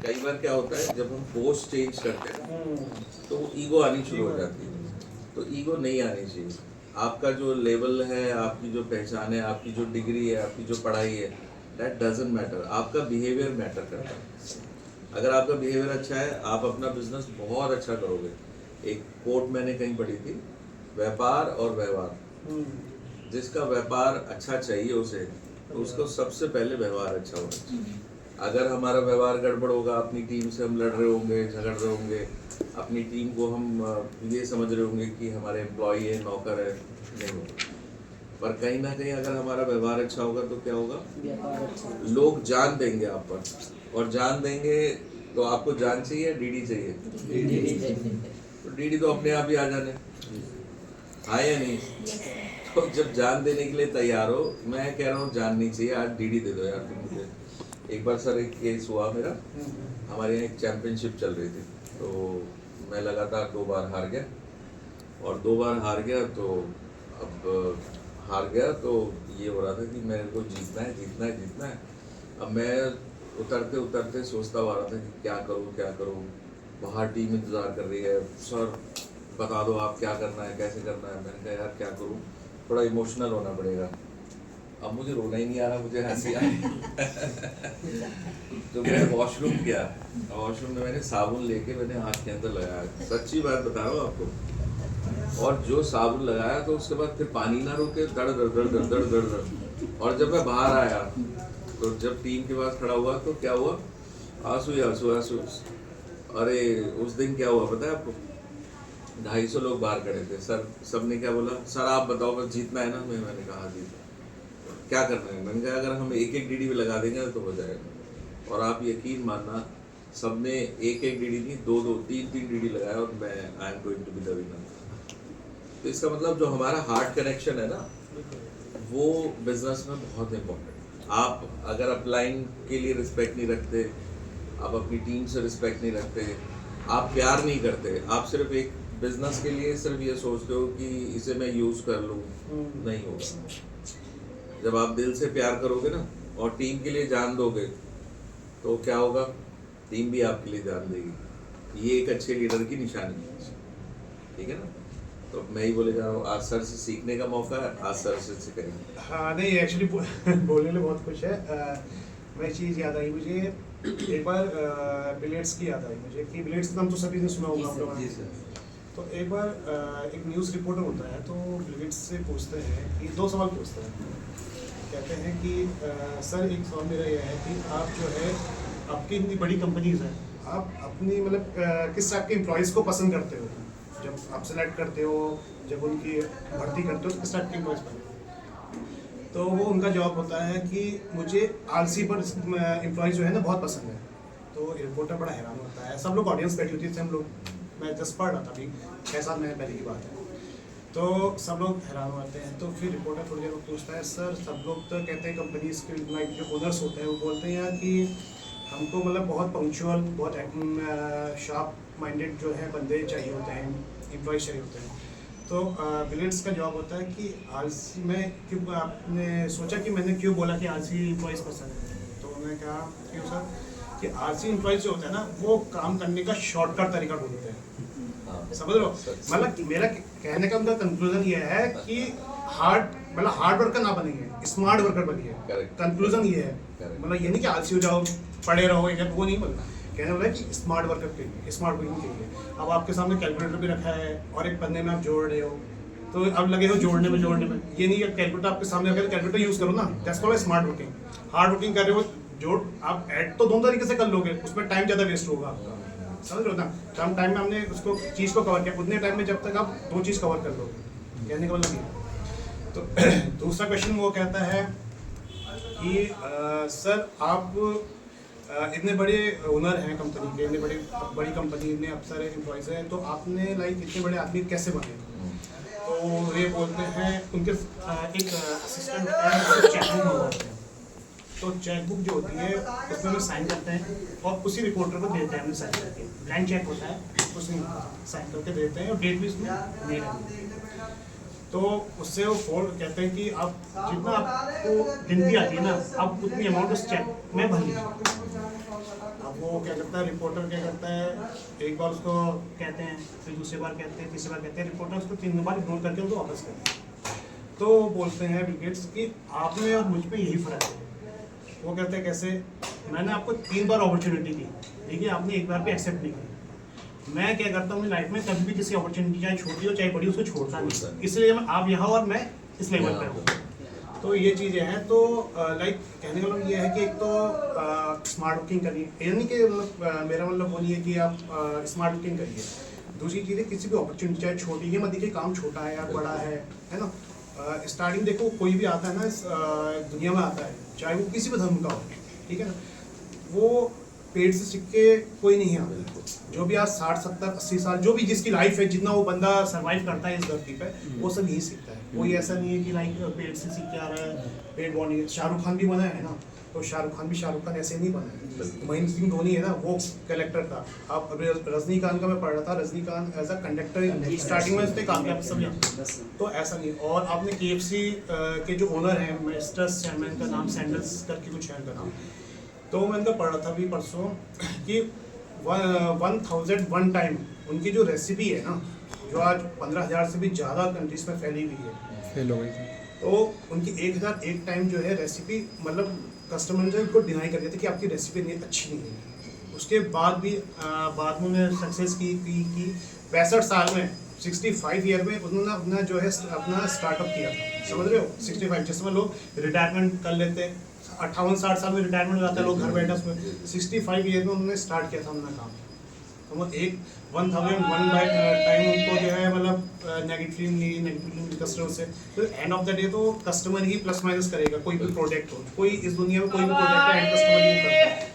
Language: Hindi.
कई बार क्या होता है जब हम पोस्ट चेंज करते हैं ना, तो वो ईगो आनी शुरू हो जाती है। तो ईगो नहीं आनी चाहिए। आपका जो लेवल है, आपकी जो पहचान है, आपकी जो डिग्री है, आपकी जो पढ़ाई है, दैट डजंट मैटर। आपका बिहेवियर मैटर करता है। अगर आपका बिहेवियर अच्छा है, आप अपना बिजनेस बहुत अच्छा करोगे। एक कोट मैंने कहीं पढ़ी थी, व्यापार और व्यवहार। जिसका व्यापार अच्छा चाहिए उसे, तो उसको सबसे पहले व्यवहार अच्छा होना चाहिए। अगर हमारा व्यवहार गड़बड़ होगा, अपनी टीम से हम लड़ रहे होंगे, झगड़ रहे होंगे, अपनी टीम को हम ये समझ रहे होंगे कि हमारे एम्प्लॉय है, नौकर है, नहीं होगा। पर कहीं ना कहीं अगर हमारा व्यवहार अच्छा होगा तो क्या होगा, लोग जान देंगे आप पर। और जान देंगे तो आपको जान चाहिए, डीडी चाहिए। तो डीडी तो अपने आप ही आ जाने, हाँ या नहीं? तो जब जान देने के लिए तैयार हो, मैं कह रहा हूँ जान नहीं चाहिए, आज डीडी दे दो यार तुम मुझे। एक बार सर एक केस हुआ मेरा, हमारे यहाँ एक चैंपियनशिप चल रही थी, तो मैं लगातार 2 बार हार गया। और 2 बार हार गया तो अब हार गया तो ये हो रहा था कि मेरे को जीतना है, जीतना है, जीतना है। अब मैं उतरते उतरते सोचता हुआ रहा था कि क्या करूँ, क्या करूँ। बाहर टीम इंतज़ार कर रही है, सर बता दो आप क्या करना है, कैसे करना है। मैंने कहा यार क्या करूँ, थोड़ा इमोशनल होना पड़ेगा। अब मुझे रोना ही नहीं आ रहा, मुझे हंसी आ रही। तो मैं वॉशरूम गया, वॉशरूम में मैंने साबुन लेके मैंने हाथ के अंदर लगाया, सच्ची बात बता रहा हूँ आपको। और जो साबुन लगाया तो उसके बाद फिर पानी ना रुके, दड़ दड़ दड़ दड़ दड़ दड़ दड़। और जब मैं बाहर आया तो जब टीम के पास खड़ा हुआ तो क्या हुआ, आंसू ही आंसू, आंसू। अरे उस दिन क्या हुआ पता है आपको, 250 लोग बाहर खड़े थे। सर सबने क्या बोला, सर आप बताओ बस जीतना है ना। मैंने कहा हाँ जीतना, क्या करना है। मैंने कहा अगर हम एक एक डीडी भी लगा देंगे तो हो जाएगा। और आप यकीन मानना, सबने एक एक डीडी नहीं, 2 2 3 3 डीडी लगाया और मैं I am going to be the winner. तो इसका मतलब जो हमारा हार्ट कनेक्शन है ना, वो बिजनेस में बहुत इम्पोर्टेंट। आप अगर अपलाइन के लिए रिस्पेक्ट नहीं रखते, आप अपनी टीम से रिस्पेक्ट नहीं रखते, आप प्यार नहीं करते, आप सिर्फ एक बिजनेस के लिए सिर्फ ये सोचते हो कि इसे मैं यूज कर लूँ, नहीं होगा। जब आप दिल से प्यार करोगे ना और टीम के लिए जान दोगे, तो क्या होगा, टीम भी आपके लिए जान देगी। ये एक अच्छे लीडर की निशानी है, ठीक है ना? तो मैं ही बोले जा रहा हूँ, आज सर से सीखने का मौका है, आज सर से सीखेंगे। हाँ नहीं एक्चुअली बोलने में बहुत खुश है। मैं चीज़ याद आई मुझे, एक बार बिलियर्ड्स की याद आई मुझे कि बिलियर्ड्स का नाम तो सभी ने सुना होगा आप लोगों ने। तो एक बार एक न्यूज़ रिपोर्टर होता है, तो बिलियर्ड्स से पूछते हैं कि 2 सवाल पूछते हैं। कहते हैं कि सर एक सवाल मेरा यह है कि आप जो है, आपकी इतनी बड़ी कंपनीज हैं, आप अपनी मतलब किस टाइप के एम्प्लॉयज़ को पसंद करते हो? जब आप सेलेक्ट करते हो, जब उनकी भर्ती करते हो, तो किस टाइप के एम्प्लॉयज़ पसंद? तो वो उनका जवाब होता है कि मुझे आलसी पर एम्प्लॉयज़ जो है ना बहुत पसंद है। तो रिपोर्टर बड़ा हैरान होता है, सब लोग ऑडियंस बैठी होती थी, हम लोग, मैं जस्ट पढ़ रहा था अभी 6-7 महीने पहले की बात है। तो सब लोग हैरान होते हैं। तो फिर रिपोर्टर थोड़ी देर में पूछता है, सर सब लोग तो कहते हैं कंपनीज के लाइक जो ओनर्स होते हैं वो बोलते हैं यार कि हमको मतलब बहुत पंक्चुअल, बहुत शार्प माइंडेड जो है बंदे चाहिए होते हैं, एम्प्लॉयज चाहिए होते हैं। तो बिलियर्ड्स का जवाब होता है कि आलसी, मैं क्यों, आपने सोचा कि मैंने क्यों बोला कि आलसी एम्प्लॉयज़ पसंद है? तो उन्होंने कहा क्यों सर, कि आलसी एम्प्लॉयज़ जो होते हैं ना, वो काम करने का शॉर्टकट तरीका ढूंढते हैं। समझ लो, मतलब मेरा कहने का उनका कंक्लूजन ये है कि हार्ड वर्कर ना बनिए, स्मार्ट वर्कर बनिए। कंक्लूजन ये है, मतलब ये नहीं कि आलसी हो जाओ, पढ़े रहो, या वो नहीं बोलना। कहने वाला है कि स्मार्ट वर्कर के लिए, स्मार्ट वर्किंग के लिए। अब आपके सामने कैलकुलेटर भी रखा है और एक पन्ने में आप जोड़ रहे हो, तो अब लगे हो जोड़ने में ये नहीं है कैलकुलेटर आपके सामने अगर कैलकुलेटर यूज़ करो ना, that's called smart working. Hard working कर रहे हो, जोड़ आप ऐड तो दोनों तरीके से कर लोगे, उसमें टाइम ज़्यादा वेस्ट होगा आपका, समझ लो ना। कम टाइम में हमने उसको चीज़ को कवर किया, उतने टाइम में जब तक आप 2 चीज़ कवर कर लोगे, कहने का मतलब ये। तो दूसरा क्वेश्चन वो कहता है कि सर आप इतने बड़े ओनर हैं कंपनी के, इतने बड़ी कंपनी, इतने अफसर हैं, एम्प्लॉयज़ हैं, तो आपने लाइक इतने बड़े आदमी कैसे बने? तो ये बोलते हैं उनके एक असिस्टेंट चेकबुक मंगवाते हैं। तो चेकबुक जो होती है उसमें वो साइन करते हैं और उसी रिपोर्टर को देते हैं, हमने साइन करके, ब्लैंक चेक होता है उसमें साइन करके देते हैं और डेट भी उसमें नहीं रहती। तो उससे वो फोन कहते हैं कि आप जितना आपको गिनती आती है ना, आप उतनी अमाउंट उस चेक में भर लीजिए। अब वो क्या करता है, रिपोर्टर क्या करता है, एक बार उसको कहते हैं, फिर दूसरी बार कहते हैं, तीसरी बार कहते हैं, रिपोर्टर उसको 3 बार इग्नोर करके उनको वापस करते हैं। तो बोलते हैं बिल गेट्स कि आप में और मुझ पे यही फ़र्क है। वो कहते हैं कैसे, मैंने आपको 3 बार अपॉर्चुनिटी दी, देखिए आपने एक बार भी एक्सेप्ट नहीं की। मैं क्या करता हूँ अपनी लाइफ में, कभी भी किसी अपॉर्चुनिटी चाहे छोटी हो चाहे बड़ी, उसको छोड़ता नहीं, इसलिए आप यहाँ और मैं इस लेवल पे हूँ। तो ये चीज़ें हैं। तो लाइक कहने का मतलब ये है कि एक तो स्मार्ट वर्किंग करिए, यानी कि मेरा मतलब वो नहीं है कि आप स्मार्ट वर्किंग करिए। दूसरी चीज़ है, किसी भी अपॉर्चुनिटी चाहे छोटी है, मत देखिए काम छोटा है या बड़ा है ना। स्टार्टिंग देखो, कोई भी आता है ना इस दुनिया में आता है, चाहे वो किसी भी धर्म का हो, ठीक है ना, वो पेड़ से सीख के कोई नहीं आता। जो भी आज 60, 70, 80 साल जो भी जिसकी लाइफ है, जितना वो बंदा सरवाइव करता है इस धरती पे, वो सब यही सीखता है। कोई ऐसा नहीं है कि लाइक पेड़ से सीख के आ रहा है, पेड़ बॉडी। शाहरुख खान भी बना है ना, तो शाहरुख खान ऐसे नहीं बना है। महेंद्र सिंह धोनी है ना, वो कलेक्टर था। अब अभी रजनीकांत का मैं पढ़ रहा था, Rajinikanth as a conductor starting में उसने काम किया, सब जानते। तो ऐसा नहीं। और आपने KFC के जो ओनर हैं, मिस्टर चेयरमैन का नाम सैंडल्स करके कुछ है उनका नाम, तो मैं उनका पढ़ रहा था अभी परसों कि 1001 टाइम उनकी जो रेसिपी है ना, जो आज 15,000 से भी ज़्यादा कंट्रीज में फैली हुई है, फेल हो गई थी। तो उनकी 1001 टाइम जो है रेसिपी, मतलब कस्टमर जो उनको डिनाई कर देते कि आपकी रेसिपी नहीं अच्छी नहीं है। उसके बाद भी बाद में उन्होंने सक्सेस की 65 साल में, 65 ईयर में उन्होंने अपना जो है अपना स्टार्टअप किया था। समझ रहे हो, 65 जिसमें लोग रिटायरमेंट कर लेते हैं, 58-60 साल में रिटायरमेंट हो जाता है, लोग घर बैठे उसमें 65 ईयर में उन्होंने स्टार्ट किया था अपना काम। तो वो 1001 बाय टाइम उनको जो है मतलब नेगेटिवली कस्टमर से, तो एंड ऑफ द डे तो कस्टमर ही प्लस माइनस करेगा। कोई भी प्रोडक्ट हो, कोई इस दुनिया में कोई भी प्रोडक्ट है, एंड कस्टमर ही करता है।